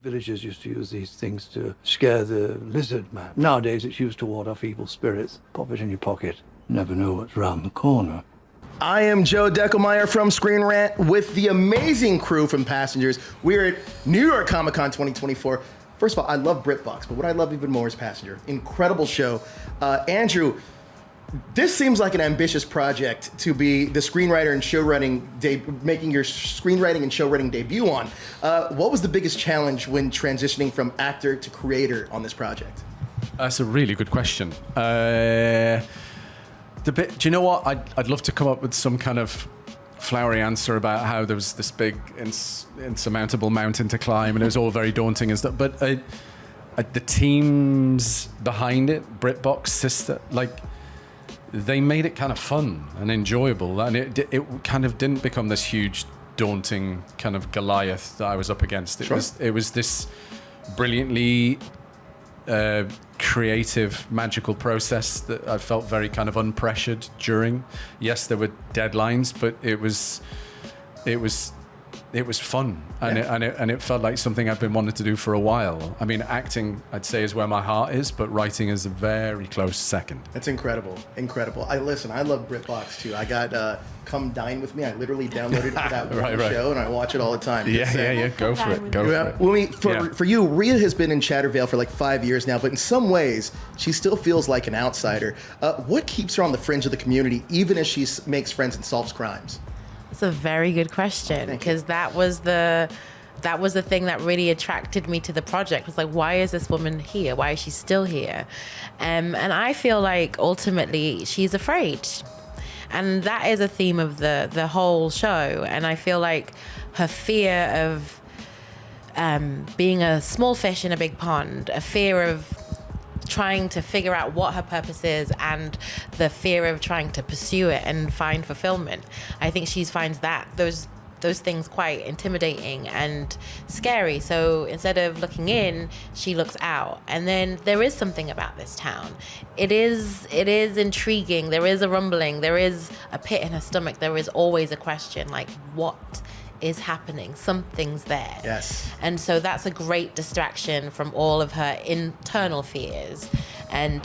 Villagers used to use these things to scare the lizard man. Nowadays it's used to ward off evil spirits. Pop it in your pocket. Never know what's round the corner. I am Joe Deckelmeyer from Screen Rant with the amazing crew from Passengers. We're at New York Comic Con 2024. First of all, I love BritBox, but what I love even more is Passenger. Incredible show. Andrew, this seems like an ambitious project to be the screenwriter and showrunning, making your screenwriting and showrunning debut on. What was the biggest challenge when transitioning from actor to creator on this project? That's a really good question. Do you know what? I'd love to come up with some kind of flowery answer about how there was this big, insurmountable mountain to climb, and it was all very daunting and stuff. But the teams behind it, BritBox, Sister, they made it kind of fun and enjoyable, and it kind of didn't become this huge, daunting kind of Goliath that I was up against. It was this brilliantly creative, magical process that I felt very kind of unpressured during. Yes, there were deadlines, but it was fun, and it felt like something I've been wanting to do for a while. I mean, acting, I'd say, is where my heart is, but writing is a very close second. That's incredible. I love BritBox too. I got Come Dine With Me. I literally downloaded it for that one show, and I watch it all the time. Yeah. Go for it. Wunmi, for you, Ria has been in Chattervale for like 5 years now, but in some ways, she still feels like an outsider. What keeps her on the fringe of the community, even as she makes friends and solves crimes? It's a very good question, because that was the thing that really attracted me to the project. Was like, why is this woman here? Why is she still here? And I feel like ultimately she's afraid, and that is a theme of the whole show. And I feel like her fear of being a small fish in a big pond, a fear of trying to figure out what her purpose is, and the fear of trying to pursue it and find fulfillment. I think she finds those things quite intimidating and scary. So instead of looking in, she looks out. And then there is something about this town. It is intriguing. There is a rumbling. There is a pit in her stomach. There is always a question, like, what is happening? Something's there. Yes. And so that's a great distraction from all of her internal fears. And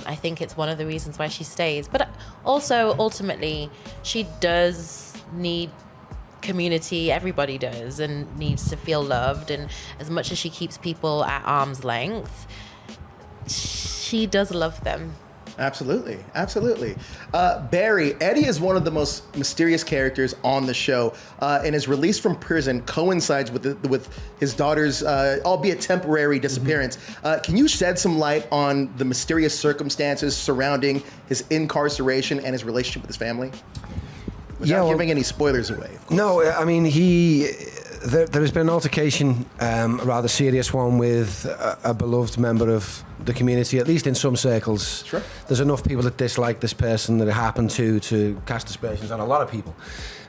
I think it's one of the reasons why she stays. But also, ultimately, she does need community. Everybody does, and needs to feel loved. And as much as she keeps people at arm's length, she does love them. Absolutely. Barry, Eddie is one of the most mysterious characters on the show, and his release from prison coincides with his daughter's, albeit temporary, disappearance. Can you shed some light on the mysterious circumstances surrounding his incarceration and his relationship with his family? Without giving any spoilers away, of course. No, I mean, there has been an altercation, a rather serious one, with a beloved member of the community, at least in some circles. Sure. There's enough people that dislike this person that it happened to cast aspersions on a lot of people.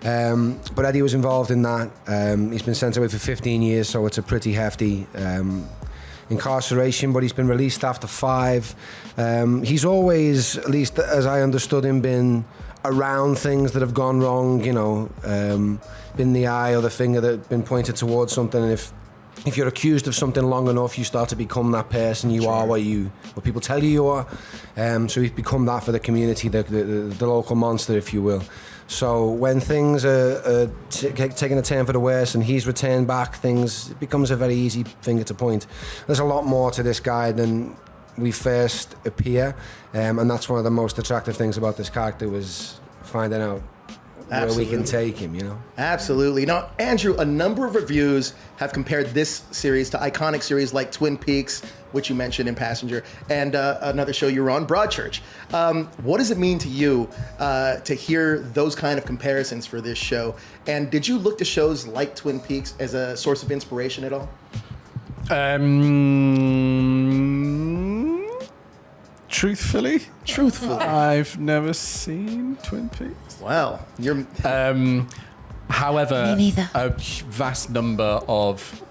But Eddie was involved in that. He's been sent away for 15 years, so it's a pretty hefty incarceration, but he's been released after 5. He's always, at least as I understood him, been around things that have gone wrong, been the eye or the finger that been pointed towards something. And if you're accused of something long enough, you start to become that person. You are what people tell you are. So he's become that for the community, the local monster, if you will. So when things are taking a turn for the worse and he's returned back, it becomes a very easy finger to point. There's a lot more to this guy than we first appear, and that's one of the most attractive things about this character, was finding out where we can take him, Absolutely. Now, Andrew, a number of reviews have compared this series to iconic series like Twin Peaks, which you mentioned in Passenger, and another show you were on, Broadchurch. What does it mean to you to hear those kind of comparisons for this show? And did you look to shows like Twin Peaks as a source of inspiration at all? Truthfully, I've never seen Twin Peaks. Well, you're... However, Me neither. a vast number of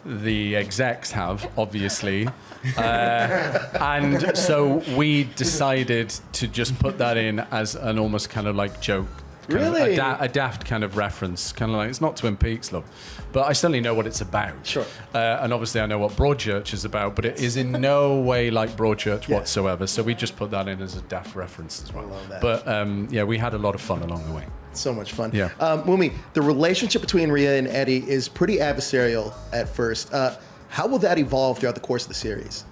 the execs have, obviously. And so we decided to just put that in as an almost kind of like joke Really? A daft kind of reference, kind of like, it's not Twin Peaks, love, but I certainly know what it's about. Sure. And obviously I know what Broadchurch is about, but it is in no way like Broadchurch whatsoever. So we just put that in as a daft reference as well. I love that. But yeah, we had a lot of fun along the way. So much fun. Yeah. Wunmi, the relationship between Ria and Eddie is pretty adversarial at first. How will that evolve throughout the course of the series?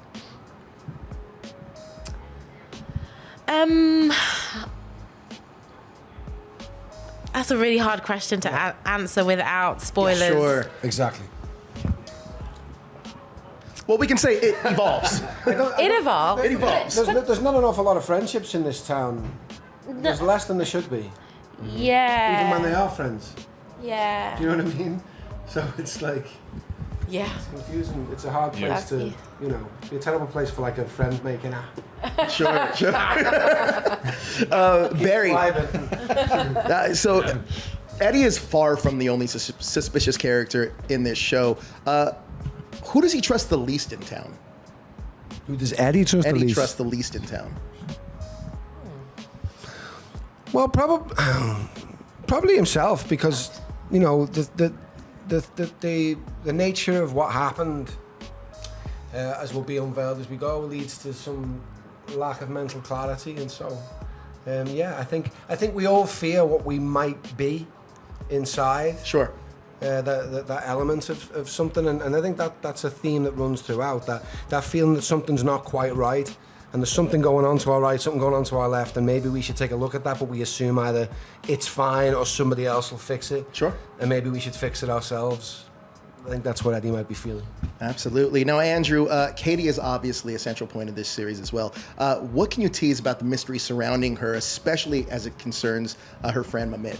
That's a really hard question to answer without spoilers. Yeah, sure. Exactly. Well, we can say it evolves. It evolves. It evolves. There's not an awful lot of friendships in this town. There's less than there should be, Yeah. even when they are friends. Yeah. Do you know what I mean? So it's like, Yeah. it's confusing. It's a hard place That's to, me. you know, be a terrible place for like a friend making app. Sure. Barry. So Eddie is far from the only suspicious character in this show. Who does he trust the least in town? Who does Eddie trust the Eddie least? trusts the least in town. Well, probably himself, because you know the nature of what happened, as will be unveiled as we go, leads to some lack of mental clarity, and so yeah, I think we all fear what we might be inside. Sure. That element of something, and I think that's a theme that runs throughout, that feeling that something's not quite right, and there's something going on to our right, something going on to our left, and maybe we should take a look at that, but we assume either it's fine or somebody else will fix it. Sure. And maybe we should fix it ourselves. I think that's what Eddie might be feeling. Absolutely. Now, Andrew, Katie is obviously a central point of this series as well. What can you tease about the mystery surrounding her, especially as it concerns her friend Mamit?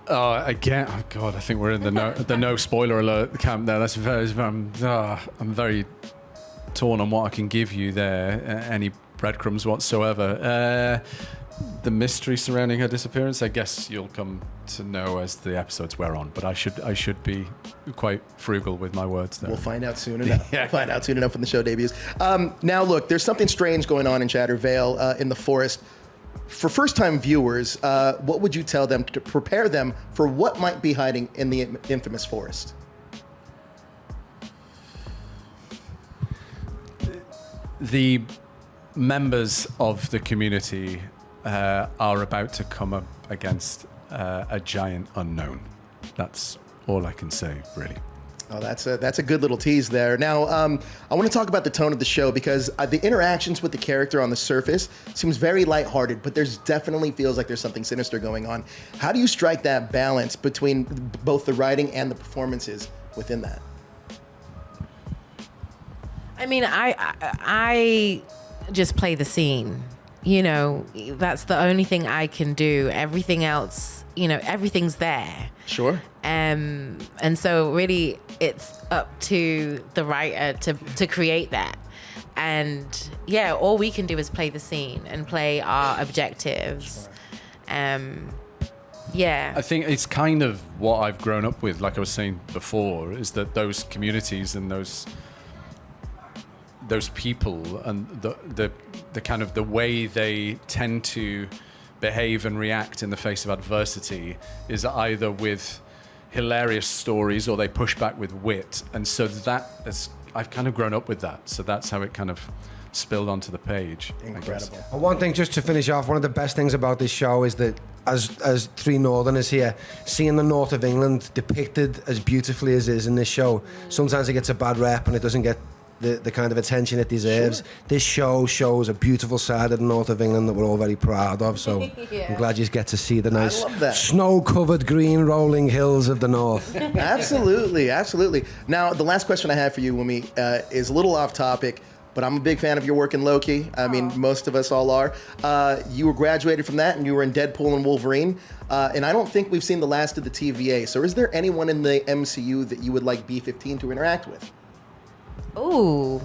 Again, oh God, I think we're in the no spoiler alert camp there. That's very, I'm very torn on what I can give you there. Any breadcrumbs whatsoever. The mystery surrounding her disappearance, I guess you'll come to know as the episodes wear on. But I should be quite frugal with my words there. We'll find out soon enough. Yeah. We'll find out soon enough when the show debuts. Now, look, there's something strange going on in Chatter Vale in the forest. For first-time viewers, what would you tell them to prepare them for what might be hiding in the infamous forest? The members of the community are about to come up against a giant unknown. That's all I can say, really. Oh, that's a good little tease there. Now, I want to talk about the tone of the show, because the interactions with the character on the surface seems very lighthearted, but there's definitely feels like there's something sinister going on. How do you strike that balance between both the writing and the performances within that? I mean, I just play the scene. You know, that's the only thing I can do. Everything else, you know, everything's there. Sure. And so really it's up to the writer to create that. And yeah, all we can do is play the scene and play our objectives. Yeah. I think it's kind of what I've grown up with, like I was saying before, is that those communities and those people and the kind of the way they tend to behave and react in the face of adversity is either with hilarious stories or they push back with wit. And so I've kind of grown up with that. So that's how it kind of spilled onto the page. Incredible. And one thing, just to finish off, one of the best things about this show is that as three Northerners here, seeing the north of England depicted as beautifully as it is in this show, sometimes it gets a bad rep and it doesn't get the kind of attention it deserves. Sure. This show shows a beautiful side of the north of England that we're all very proud of, so yeah. I'm glad you get to see the nice snow-covered green rolling hills of the north. Absolutely, absolutely. Now, the last question I have for you, Wunmi, is a little off topic, but I'm a big fan of your work in Loki. I mean, most of us all are. You were graduated from that, and you were in Deadpool and Wolverine. And I don't think we've seen the last of the TVA. So is there anyone in the MCU that you would like B-15 to interact with? Ooh.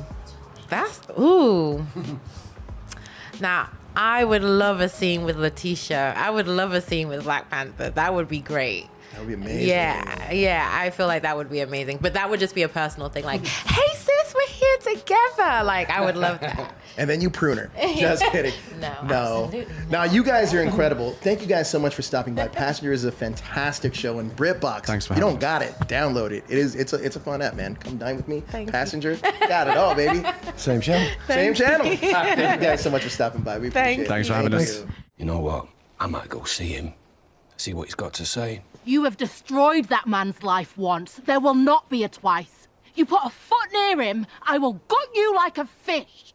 Now, I would love a scene with Letitia. I would love a scene with Black Panther. That would be great. That would be amazing. Yeah, I feel like that would be amazing. But that would just be a personal thing. Like, hey sis, we're here together. Like, I would love that. And then you prune her. Just kidding. No, absolutely not. Now, you guys are incredible. Thank you guys so much for stopping by. Passenger is a fantastic show, and BritBox. Thanks for If you having don't got it, download it. It's a fun app, man. Come dine with me. Thank you. Passenger, got it all, baby. Same channel. Same channel. Thank you guys so much for stopping by. We appreciate it. Thanks for having us. You know what? I might go see him. See what he's got to say. You have destroyed that man's life once. There will not be a twice. You put a foot near him, I will gut you like a fish.